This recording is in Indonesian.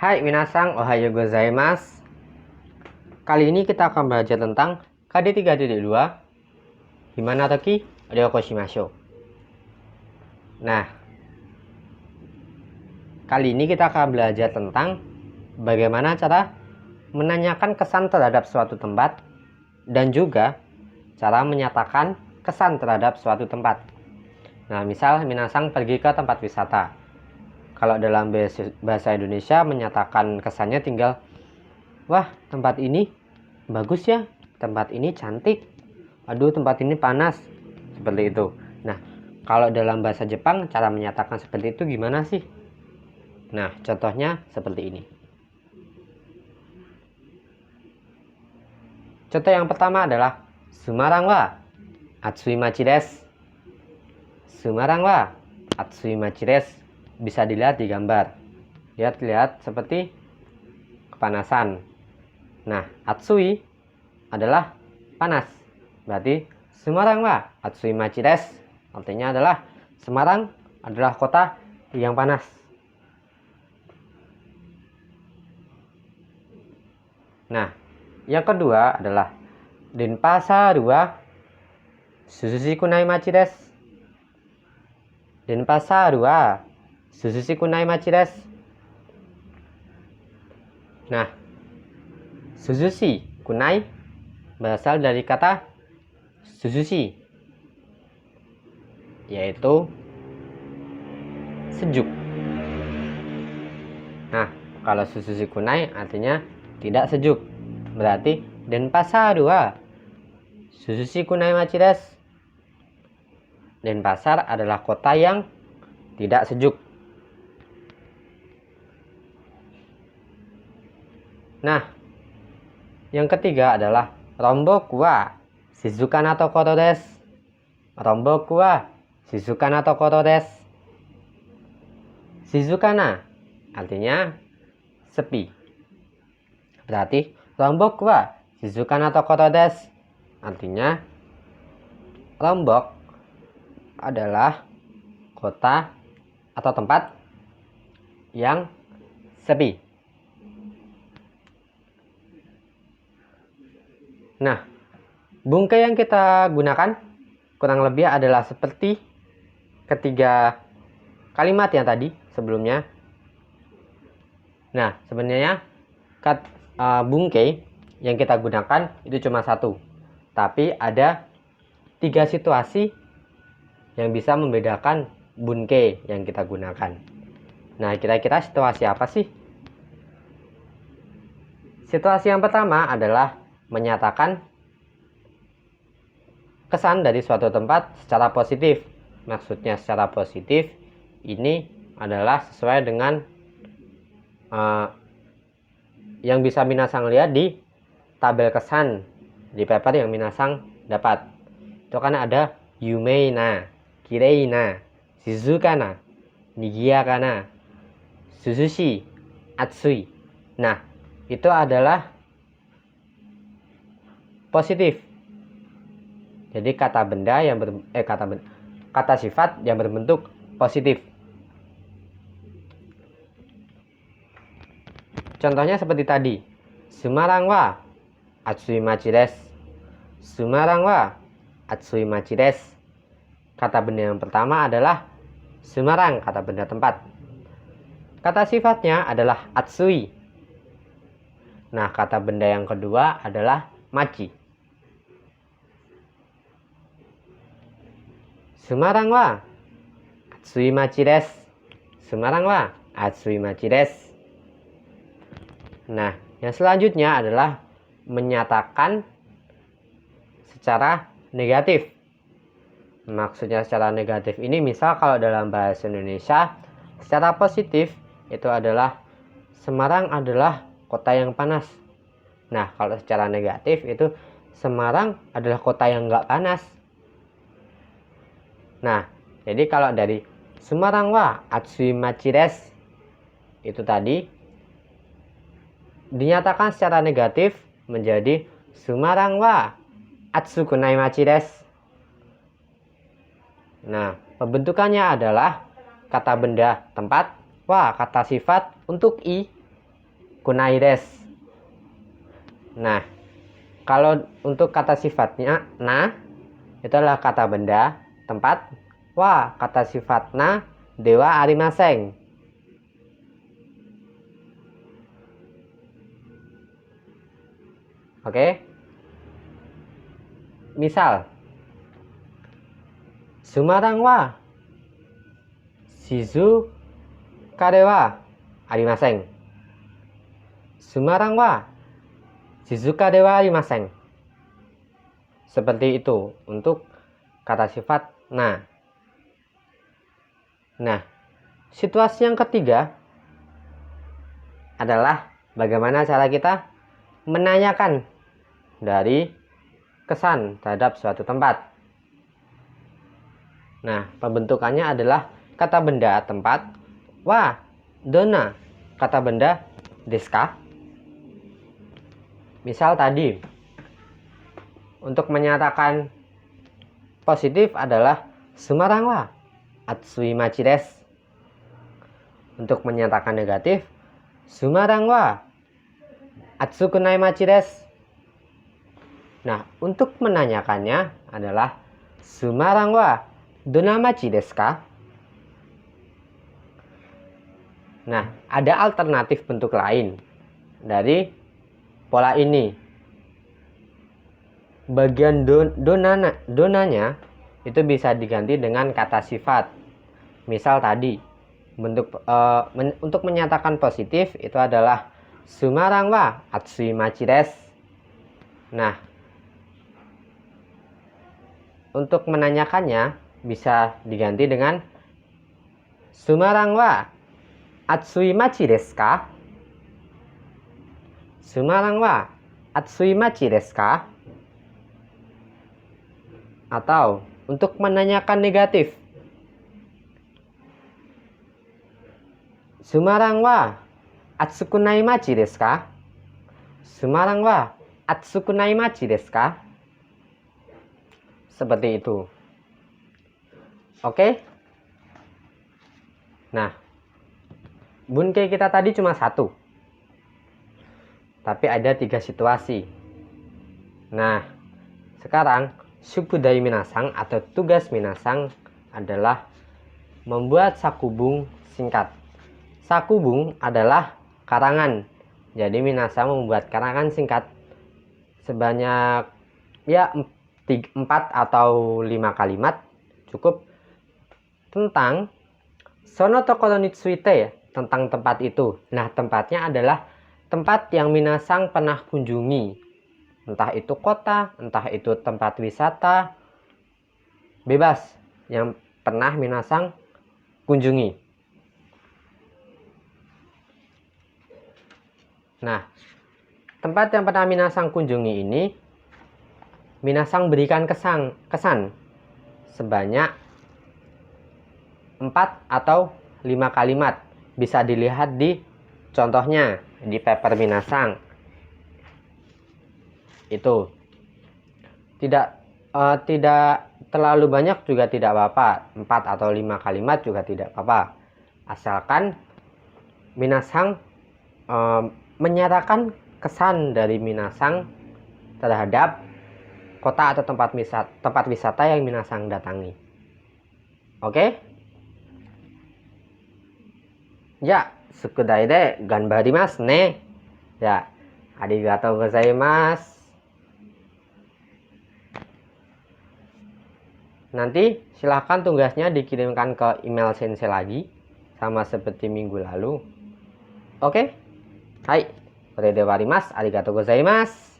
Hai minasang, ohayo gozaimasu. Kali ini kita akan belajar tentang KD 3.2 Himana toki ryoko shimashou. Nah, kali ini kita akan belajar tentang bagaimana cara menanyakan kesan terhadap suatu tempat dan juga cara menyatakan kesan terhadap suatu tempat. Nah, misal minasang pergi ke tempat wisata. Kalau dalam bahasa Indonesia menyatakan kesannya tinggal, wah tempat ini bagus ya, tempat ini cantik, aduh tempat ini panas, seperti itu. Nah, kalau dalam bahasa Jepang cara menyatakan seperti itu gimana sih? Nah, contohnya seperti ini. Contoh yang pertama adalah Sumarang wa atsui machi desu. Sumarang wa atsui machi desu. Bisa dilihat di gambar. Lihat seperti kepanasan. Nah, atsui adalah panas. Berarti Semarang wa atsui machi desu. Artinya adalah Semarang adalah kota yang panas. Nah, yang kedua adalah Denpasar wa sushiku nai machi desu. Denpasar wa sushiku nai machi desu. Nah, suzushi kunai berasal dari kata suzushi, yaitu sejuk. Nah, kalau suzushi kunai artinya tidak sejuk. Berarti Denpasar wa suzushi kunai machi desu. Denpasar adalah kota yang tidak sejuk. Nah, yang ketiga adalah Romboku wa shizukana tokoro desu. Romboku wa shizukana tokoro desu. Shizukana artinya sepi. Berarti Romboku wa shizukana tokoro desu artinya Lombok adalah kota atau tempat yang sepi. Nah, bungkai yang kita gunakan kurang lebih adalah seperti ketiga kalimat yang tadi sebelumnya. Nah, sebenarnya bungkai yang kita gunakan itu cuma satu, tapi ada 3 situasi yang bisa membedakan bungkai yang kita gunakan. Nah, kira-kira situasi apa sih? Situasi yang pertama adalah menyatakan kesan dari suatu tempat secara positif. Maksudnya secara positif ini adalah sesuai dengan yang bisa minasang lihat di tabel kesan di paper yang minasang dapat. Itu kan ada yumeina, kireina, shizukana, nigiyakana, suzushi, atsui. Nah, itu adalah positif. Jadi kata benda yang kata sifat yang berbentuk positif. Contohnya seperti tadi. Sumarang wa atsui machi desu. Sumarang wa atsui machi desu. Kata benda yang pertama adalah Semarang, kata benda tempat. Kata sifatnya adalah atsui. Nah, kata benda yang kedua adalah machi. Semarang wa atsui machi desu. Semarang wa atsui machi desu. Nah, yang selanjutnya adalah menyatakan secara negatif. Maksudnya secara negatif ini misal kalau dalam bahasa Indonesia secara positif itu adalah Semarang adalah kota yang panas. Nah, kalau secara negatif itu Semarang adalah kota yang enggak panas. Nah, jadi kalau dari Semarang wa atsui machi desu itu tadi dinyatakan secara negatif menjadi Semarang wa atsuku nai machi desu. Nah, pembentukannya adalah kata benda tempat wa kata sifat untuk i kunai desu. Nah, kalau untuk kata sifatnya na itu adalah kata benda, tempat. Wa kata sifat na dewa arimasen. Oke. Misal Sumarang wa shizuka de wa arimasen. Sumarang wa shizuka de wa arimasen. Seperti itu untuk kata sifat na. Nah, situasi yang ketiga adalah bagaimana cara kita menanyakan dari kesan terhadap suatu tempat. Nah, pembentukannya adalah kata benda tempat, wa dona kata benda desu ka. Misal tadi untuk menyatakan positif adalah Sumarang wa atsui machi desu. Untuk menyatakan negatif Sumarang wa atsuku nai machi desu. Nah, untuk menanyakannya adalah Sumarang wa dona machi desu ka? Nah, ada alternatif bentuk lain dari pola ini. Bagian donanya itu bisa diganti dengan kata sifat. Misal tadi bentuk untuk menyatakan positif itu adalah Sumarang wa atsui machi desu. Nah, untuk menanyakannya bisa diganti dengan Sumarang wa atsui machi desu ka? Sumarang wa atsui machi desu ka? Atau untuk menanyakan negatif Sumarang wa atsuku nai machi desu ka? Sumarang wa atsuku nai machi desu ka? Seperti itu. Oke. Nah, bunkei kita tadi cuma satu, tapi ada 3 situasi. Nah, sekarang shukudai minasang atau tugas minasang adalah membuat sakubung singkat. Sakubung adalah karangan. Jadi minasang membuat karangan singkat sebanyak 4 atau 5 kalimat cukup tentang sono tokoro ni tsuite, tentang tempat itu. Nah, tempatnya adalah tempat yang minasang pernah kunjungi. Entah itu kota, entah itu tempat wisata, bebas yang pernah minasang kunjungi. Nah, tempat yang pernah minasang kunjungi ini minasang berikan kesan sebanyak 4 atau 5 kalimat. Bisa dilihat di contohnya di paper minasang. Itu tidak terlalu banyak juga tidak apa-apa. 4 atau 5 kalimat juga tidak apa-apa. Asalkan minasang menyatakan kesan dari minasang terhadap kota atau tempat wisata yang minasang datangi. Oke? Ya, sukudai de ganbarimasu ne. Ya, arigatou gozaimasu. Nanti silahkan tugasnya dikirimkan ke email sensei lagi, sama seperti minggu lalu. Oke? Hai, orede warimasu, arigatou gozaimasu.